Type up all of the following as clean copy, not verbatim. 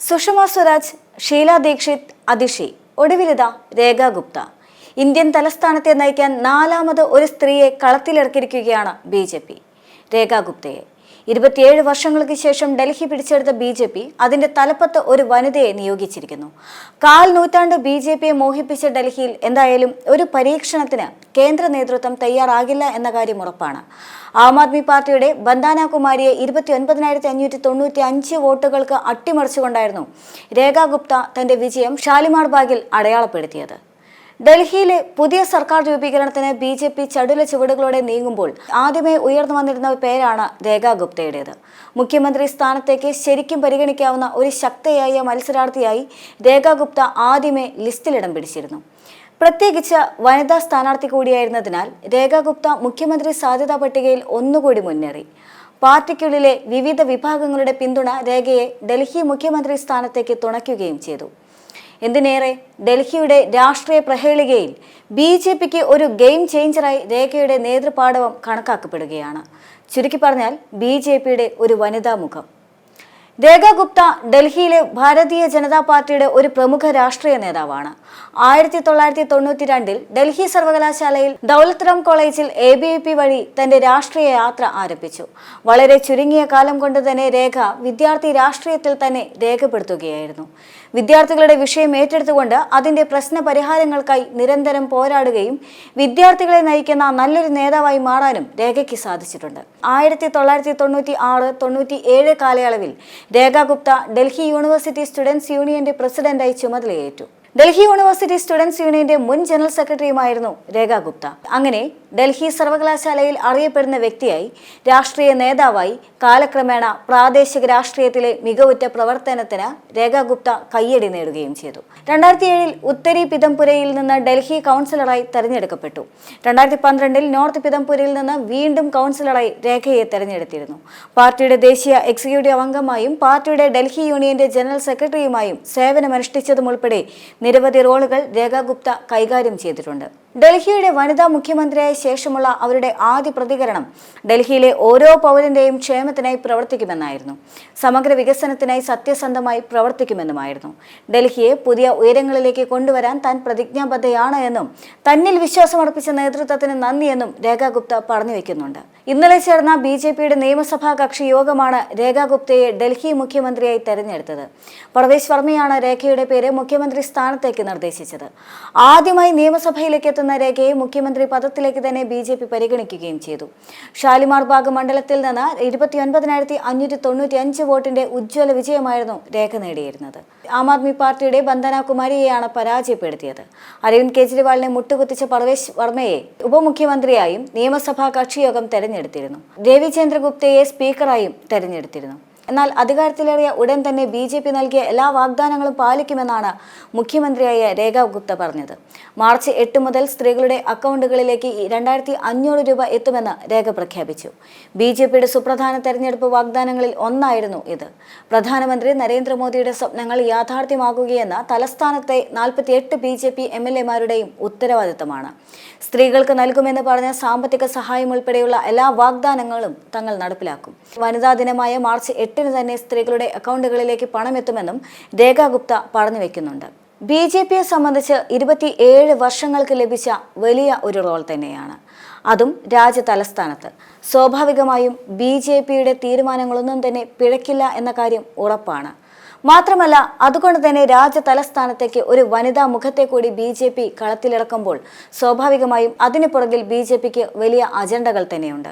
സുഷമ സ്വരാജ്, ഷീല ദീക്ഷിത്, അതിഷി, ഒടുവിലിതാ രേഖ Gupta. Indian തലസ്ഥാനത്തെ നയിക്കാൻ നാലാമത് ഒരു സ്ത്രീയെ കളത്തിലിറക്കിയിരിക്കുകയാണ് BJP. രേഖ ഗുപ്തയെ 27 വർഷങ്ങൾക്ക് ശേഷം ഡൽഹി പിടിച്ചെടുത്ത BJP അതിന്റെ തലപ്പത്ത് ഒരു വനിതയെ നിയോഗിച്ചിരിക്കുന്നു. കാൽ നൂറ്റാണ്ട് BJPയെ മോഹിപ്പിച്ച ഡൽഹിയിൽ എന്തായാലും ഒരു പരീക്ഷണത്തിന് കേന്ദ്ര നേതൃത്വം തയ്യാറാകില്ല എന്ന കാര്യം ഉറപ്പാണ്. ആം ആദ്മി പാർട്ടിയുടെ ബന്ദാന കുമാരിയെ 29,595 വോട്ടുകൾക്ക് അട്ടിമറിച്ചുകൊണ്ടായിരുന്നു രേഖ ഗുപ്ത തന്റെ വിജയം ഷാലിമാർ ബാഗിൽ അടയാളപ്പെടുത്തിയത്. ഡൽഹിയിലെ പുതിയ സർക്കാർ രൂപീകരണത്തിന് BJP ചടുല ചുവടുകളോടെ നീങ്ങുമ്പോൾ ആദ്യമേ ഉയർന്നു വന്നിരുന്ന പേരാണ് രേഖ ഗുപ്തയുടേത്. മുഖ്യമന്ത്രി സ്ഥാനത്തേക്ക് ശരിക്കും പരിഗണിക്കാവുന്ന ഒരു ശക്തയായ മത്സരാർത്ഥിയായി രേഖ ഗുപ്ത ആദ്യമേ ലിസ്റ്റിൽ ഇടം പിടിച്ചിരുന്നു. പ്രത്യേകിച്ച് വനിതാ സ്ഥാനാർത്ഥി കൂടിയായിരുന്നതിനാൽ രേഖ ഗുപ്ത മുഖ്യമന്ത്രി സാധ്യതാ പട്ടികയിൽ ഒന്നുകൂടി മുന്നേറി. പാർട്ടിക്കുള്ളിലെ വിവിധ വിഭാഗങ്ങളുടെ പിന്തുണ രേഖയെ ഡൽഹി മുഖ്യമന്ത്രി സ്ഥാനത്തേക്ക് തുണയ്ക്കുകയും ചെയ്തു. എന്തിനേറെ, ഡൽഹിയുടെ രാഷ്ട്രീയ പ്രഹേളികയിൽ BJPക്ക് ഒരു ഗെയിം ചേഞ്ചറായി രേഖയുടെ നേതൃപാടവം കണക്കാക്കപ്പെടുകയാണ്. ചുരുക്കി പറഞ്ഞാൽ BJPയുടെ ഒരു വനിതാ മുഖം. രേഖ ഗുപ്ത ഡൽഹിയിലെ ഭാരതീയ ജനതാ പാർട്ടിയുടെ ഒരു പ്രമുഖ രാഷ്ട്രീയ നേതാവാണ്. 1992 ഡൽഹി സർവകലാശാലയിൽ ദൗലത്ത് റാം കോളേജിൽ ABVP വഴി തന്റെ രാഷ്ട്രീയ യാത്ര ആരംഭിച്ചു. വളരെ ചുരുങ്ങിയ കാലം കൊണ്ട് തന്നെ രേഖ വിദ്യാർത്ഥി രാഷ്ട്രീയത്തിൽ തന്നെ രേഖപ്പെടുത്തുകയായിരുന്നു. വിദ്യാർത്ഥികളുടെ വിഷയം ഏറ്റെടുത്തുകൊണ്ട് അതിന്റെ പ്രശ്ന പരിഹാരങ്ങൾക്കായി നിരന്തരം പോരാടുകയും വിദ്യാർത്ഥികളെ നയിക്കുന്ന നല്ലൊരു നേതാവായി മാറാനും രേഖയ്ക്ക് സാധിച്ചിട്ടുണ്ട്. 1996-97 കാലയളവിൽ രേഖ ഗുപ്ത ഡൽഹി യൂണിവേഴ്സിറ്റി സ്റ്റുഡൻസ് യൂണിയന്റെ പ്രസിഡന്റായി ചുമതലയേറ്റു. ഡൽഹി യൂണിവേഴ്സിറ്റി സ്റ്റുഡൻസ് യൂണിയന്റെ മുൻ ജനറൽ സെക്രട്ടറിയുമായിരുന്നു രേഖ ഗുപ്ത. അങ്ങനെ ഡൽഹി സർവകലാശാലയിൽ അറിയപ്പെടുന്ന വ്യക്തിയായി, രാഷ്ട്രീയ നേതാവായി കാലക്രമേണ പ്രാദേശിക രാഷ്ട്രീയത്തിലെ മികവുറ്റ പ്രവർത്തനത്തിന് രേഖ ഗുപ്ത കയ്യടി നേടുകയും ചെയ്തു. 2007 ഉത്തരി പിതംപുരയിൽ നിന്ന് ഡൽഹി കൗൺസിലറായി തെരഞ്ഞെടുക്കപ്പെട്ടു. 2012 നോർത്ത് പിതംപുരയിൽ നിന്ന് വീണ്ടും കൗൺസിലറായി രേഖയെ തെരഞ്ഞെടുത്തിരുന്നു. പാർട്ടിയുടെ ദേശീയ എക്സിക്യൂട്ടീവ് അംഗമായും പാർട്ടിയുടെ ഡൽഹി യൂണിയന്റെ ജനറൽ സെക്രട്ടറിയുമായും സേവനമനുഷ്ഠിച്ചതുമുൾപ്പെടെ നിരവധി റോളുകൾ രേഖ ഗുപ്ത കൈകാര്യം ചെയ്തിട്ടുണ്ട്. ഡൽഹിയുടെ വനിതാ മുഖ്യമന്ത്രിയായ ശേഷമുള്ള അവരുടെ ആദ്യ പ്രതികരണം ഡൽഹിയിലെ ഓരോ പൗരന്റെയും ക്ഷേമത്തിനായി പ്രവർത്തിക്കുമെന്നായിരുന്നു. സമഗ്ര വികസനത്തിനായി സത്യസന്ധമായി പ്രവർത്തിക്കുമെന്നുമായിരുന്നു. ഡൽഹിയെ പുതിയ ഉയരങ്ങളിലേക്ക് കൊണ്ടുവരാൻ താൻ പ്രതിജ്ഞാബദ്ധയാണ് എന്നും തന്നിൽ വിശ്വാസമർപ്പിച്ച നേതൃത്വത്തിന് നന്ദിയെന്നും രേഖ ഗുപ്ത പറഞ്ഞു വെക്കുന്നുണ്ട്. ഇന്നലെ ചേർന്ന BJPയുടെ നിയമസഭാ കക്ഷി യോഗമാണ് രേഖ ഗുപ്തയെ ഡൽഹി മുഖ്യമന്ത്രിയായി തെരഞ്ഞെടുത്തത്. പർവേസ് വർമ്മയാണ് രേഖയുടെ പേര് മുഖ്യമന്ത്രി സ്ഥാനത്തേക്ക് നിർദ്ദേശിച്ചത്. ആദ്യമായി നിയമസഭയിലേക്ക് എത്തുന്ന രേഖയെ മുഖ്യമന്ത്രി പദത്തിലേക്ക് തന്നെ BJP പരിഗണിക്കുകയും ചെയ്തു. ഷാലിമാർ ബാഗ് മണ്ഡലത്തിൽ നിന്ന് 29,595 വോട്ടിന്റെ ഉജ്ജ്വല വിജയമായിരുന്നു രേഖ നേടിയിരുന്നത്. ആം ആദ്മി പാർട്ടിയുടെ ബന്ദന കുമാരിയെയാണ് പരാജയപ്പെടുത്തിയത്. അരവിന്ദ് കെജ്രിവാളിനെ മുട്ടുകുത്തിച്ച പർവേസ് വർമ്മയെ ഉപമുഖ്യമന്ത്രിയായും നിയമസഭാ കക്ഷിയോഗം തെരഞ്ഞെടുത്തിരുന്നു. രവിചന്ദ്ര ഗുപ്തയെ സ്പീക്കറായും തെരഞ്ഞെടുത്തിരുന്നു. എന്നാൽ അധികാരത്തിലേറിയ ഉടൻ തന്നെ BJP നൽകിയ എല്ലാ വാഗ്ദാനങ്ങളും പാലിക്കുമെന്നാണ് മുഖ്യമന്ത്രിയായ രേഖ ഗുപ്ത പറഞ്ഞത്. മാർച്ച് 8 മുതൽ സ്ത്രീകളുടെ അക്കൗണ്ടുകളിലേക്ക് 2,500 രൂപ എത്തുമെന്ന് രേഖ പ്രഖ്യാപിച്ചു. BJPയുടെ സുപ്രധാന തെരഞ്ഞെടുപ്പ് വാഗ്ദാനങ്ങളിൽ ഒന്നായിരുന്നു ഇത്. പ്രധാനമന്ത്രി നരേന്ദ്രമോദിയുടെ സ്വപ്നങ്ങൾ യാഥാർത്ഥ്യമാക്കുകയെന്ന തലസ്ഥാനത്തെ 48 BJP MLA-മാരുടെയും ഉത്തരവാദിത്തമാണ്. സ്ത്രീകൾക്ക് നൽകുമെന്ന് പറഞ്ഞ സാമ്പത്തിക സഹായം ഉൾപ്പെടെയുള്ള എല്ലാ വാഗ്ദാനങ്ങളും തങ്ങൾ നടപ്പിലാക്കും. വനിതാ ദിനമായ മാർച്ച് 8 തന്നെ സ്ത്രീകളുടെ അക്കൗണ്ടുകളിലേക്ക് പണമെത്തുമെന്നും രേഖ ഗുപ്ത പറഞ്ഞു വെക്കുന്നുണ്ട്. BJPയെ സംബന്ധിച്ച് 27 വർഷങ്ങൾക്ക് ലഭിച്ച വലിയ ഒരു റോൾ തന്നെയാണ്, അതും രാജ്യ തലസ്ഥാനത്ത്. സ്വാഭാവികമായും BJPയുടെ തീരുമാനങ്ങളൊന്നും തന്നെ പിഴക്കില്ല എന്ന കാര്യം ഉറപ്പാണ്. മാത്രമല്ല, അതുകൊണ്ട് തന്നെ രാജ്യ തലസ്ഥാനത്തേക്ക് ഒരു വനിതാ മുഖത്തെ കൂടി BJP കളത്തിലിറക്കുമ്പോൾ സ്വാഭാവികമായും അതിന് പുറകിൽ BJPക്ക് വലിയ അജണ്ടകൾ തന്നെയുണ്ട്.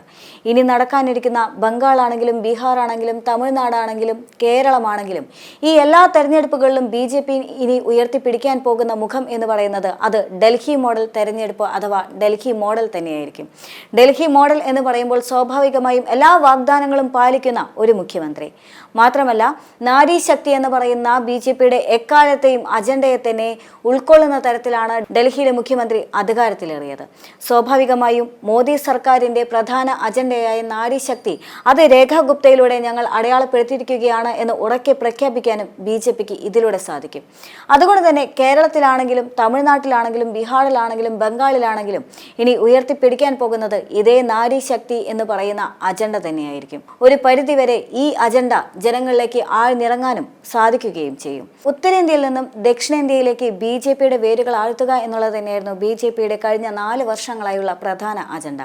ഇനി നടക്കാനിരിക്കുന്ന ബംഗാളാണെങ്കിലും ബീഹാർ ആണെങ്കിലും തമിഴ്നാടാണെങ്കിലും കേരളമാണെങ്കിലും ഈ എല്ലാ തെരഞ്ഞെടുപ്പുകളിലും BJP ഇനി ഉയർത്തിപ്പിടിക്കാൻ പോകുന്ന മുഖം എന്ന് പറയുന്നത് അത് ഡൽഹി മോഡൽ തെരഞ്ഞെടുപ്പ് അഥവാ ഡൽഹി മോഡൽ തന്നെയായിരിക്കും. ഡൽഹി മോഡൽ എന്ന് പറയുമ്പോൾ സ്വാഭാവികമായും എല്ലാ വാഗ്ദാനങ്ങളും പാലിക്കുന്ന ഒരു മുഖ്യമന്ത്രി. മാത്രമല്ല, നാരീശക്തി എന്ന് പറയുന്ന BJPയുടെ എക്കാലത്തെയും അജണ്ടയെ തന്നെ ഉൾക്കൊള്ളുന്ന തരത്തിലാണ് ഡൽഹിയിലെ മുഖ്യമന്ത്രി അധികാരത്തിലേറിയത്. സ്വാഭാവികമായും മോദി സർക്കാരിന്റെ പ്രധാന അജണ്ടയായ നാരീശക്തി അത് രേഖ ഗുപ്തയിലൂടെ ഞങ്ങൾ അടയാളപ്പെടുത്തിയിരിക്കുകയാണ് എന്ന് ഉറക്കെ പ്രഖ്യാപിക്കാനും BJPക്ക് ഇതിലൂടെ സാധിക്കും. അതുകൊണ്ട് തന്നെ കേരളത്തിലാണെങ്കിലും തമിഴ്നാട്ടിലാണെങ്കിലും ബീഹാറിലാണെങ്കിലും ബംഗാളിലാണെങ്കിലും ഇനി ഉയർത്തിപ്പിടിക്കാൻ പോകുന്നത് ഇതേ നാരീശക്തി എന്ന് പറയുന്ന അജണ്ട തന്നെയായിരിക്കും. ഒരു പരിധിവരെ ഈ അജണ്ട ജനങ്ങളിലേക്ക് ആഴ്ന്നിറങ്ങാനും സാധിക്കുകയും ചെയ്യും. ഉത്തരേന്ത്യയിൽ നിന്നും ദക്ഷിണേന്ത്യയിലേക്ക് BJPയുടെ വേരുകൾ ആഴ്ത്തുക എന്നുള്ളത് തന്നെയായിരുന്നു BJPയുടെ കഴിഞ്ഞ 4 വർഷങ്ങളായുള്ള പ്രധാന അജണ്ട.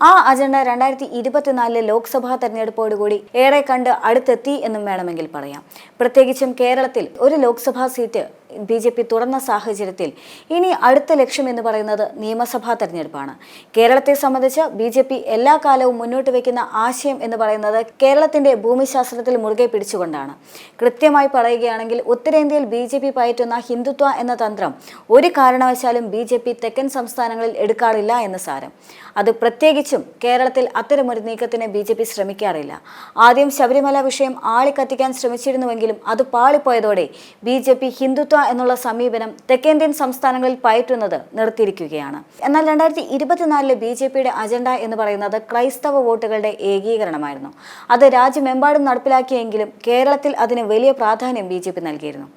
ആ അജണ്ട 2024 ലോക്സഭാ തെരഞ്ഞെടുപ്പോടുകൂടി ഏറെ കണ്ട് അടുത്തെത്തി എന്നും വേണമെങ്കിൽ പറയാം. പ്രത്യേകിച്ചും കേരളത്തിൽ ഒരു ലോക്സഭാ സീറ്റ് BJP തുറന്ന സാഹചര്യത്തിൽ ഇനി അടുത്ത ലക്ഷ്യം എന്ന് പറയുന്നത് നിയമസഭാ തെരഞ്ഞെടുപ്പാണ്. കേരളത്തെ സംബന്ധിച്ച് BJP എല്ലാ കാലവും മുന്നോട്ട് വയ്ക്കുന്ന ആശയം എന്ന് പറയുന്നത് കേരളത്തിന്റെ ഭൂമിശാസ്ത്രത്തിൽ മുറുകെ പിടിച്ചുകൊണ്ടാണ്. കൃത്യമായി പറയുകയാണെങ്കിൽ ഉത്തരേന്ത്യയിൽ BJP പയറ്റുന്ന ഹിന്ദുത്വ എന്ന തന്ത്രം ഒരു കാരണവശാലും BJP തെക്കൻ സംസ്ഥാനങ്ങളിൽ എടുക്കാറില്ല എന്ന് സാരം. അത് പ്രത്യേകിച്ചും കേരളത്തിൽ അത്തരമൊരു നീക്കത്തിന് BJP ശ്രമിക്കാറില്ല. ആദ്യം ശബരിമല വിഷയം ആളിക്കത്തിക്കാൻ ശ്രമിച്ചിരുന്നുവെങ്കിലും അത് പാളിപ്പോയതോടെ BJP ഹിന്ദുത്വ എന്നുള്ള സമീപനം തെക്കേന്ത്യൻ സംസ്ഥാനങ്ങളിൽ പയറ്റുന്നത് നിർത്തിയിരിക്കുകയാണ്. എന്നാൽ 2024 BJPയുടെ അജണ്ട എന്ന് പറയുന്നത് ക്രൈസ്തവ വോട്ടുകളുടെ ഏകീകരണമായിരുന്നു. അത് രാജ്യമെമ്പാടും നടപ്പിലാക്കിയെങ്കിലും കേരളത്തിൽ അതിന് വലിയ പ്രാധാന്യം BJP നൽകിയിരുന്നു.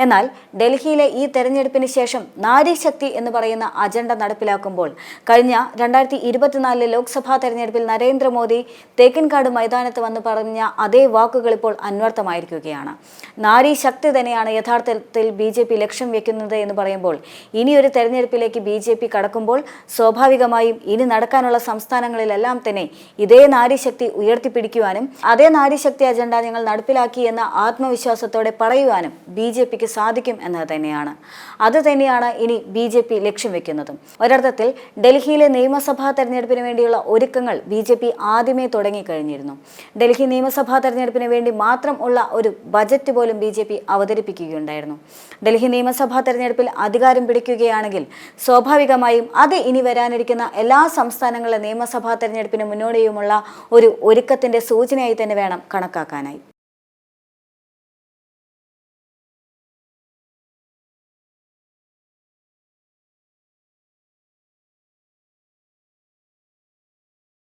എന്നാൽ ഡൽഹിയിലെ ഈ തെരഞ്ഞെടുപ്പിന് ശേഷം നാരീശക്തി എന്ന് പറയുന്ന അജണ്ട നടപ്പിലാക്കുമ്പോൾ കഴിഞ്ഞ 2024 ലോക്സഭാ തെരഞ്ഞെടുപ്പിൽ നരേന്ദ്രമോദി തേക്കിൻകാട് മൈതാനത്ത് വന്ന് പറഞ്ഞ അതേ വാക്കുകൾ ഇപ്പോൾ അന്വർത്ഥമായിരിക്കുകയാണ്. നാരീശക്തി തന്നെയാണ് യഥാർത്ഥത്തിൽ BJP ലക്ഷ്യം വെക്കുന്നത് എന്ന് പറയുമ്പോൾ ഇനിയൊരു തെരഞ്ഞെടുപ്പിലേക്ക് BJP കടക്കുമ്പോൾ സ്വാഭാവികമായും ഇനി നടക്കാനുള്ള സംസ്ഥാനങ്ങളിലെല്ലാം തന്നെ ഇതേ നാരീശക്തി ഉയർത്തിപ്പിടിക്കുവാനും അതേ നാരീശക്തി അജണ്ട ഞങ്ങൾ നടപ്പിലാക്കി എന്ന ആത്മവിശ്വാസത്തോടെ പറയുവാനും BJPക്ക് സാധിക്കും എന്നത് തന്നെയാണ്. അത് തന്നെയാണ് ഇനി BJP ലക്ഷ്യം വെക്കുന്നതും. ഒരർത്ഥത്തിൽ ഡൽഹിയിലെ നിയമസഭാ തെരഞ്ഞെടുപ്പിന് വേണ്ടിയുള്ള ഒരുക്കങ്ങൾ BJP ആദ്യമേ തുടങ്ങിക്കഴിഞ്ഞിരുന്നു. ഡൽഹി നിയമസഭാ തെരഞ്ഞെടുപ്പിന് വേണ്ടി മാത്രം ഉള്ള ഒരു ബജറ്റ് പോലും BJP അവതരിപ്പിക്കുകയുണ്ടായിരുന്നു. ഡൽഹി നിയമസഭാ തെരഞ്ഞെടുപ്പിൽ അധികാരം പിടിക്കുകയാണെങ്കിൽ സ്വാഭാവികമായും അത് ഇനി വരാനിരിക്കുന്ന എല്ലാ സംസ്ഥാനങ്ങളിലെ നിയമസഭാ തെരഞ്ഞെടുപ്പിന് മുന്നോടിയുമുള്ള ഒരു ഒരുക്കത്തിന്റെ സൂചനയായി തന്നെ വേണം കണക്കാക്കാനായി.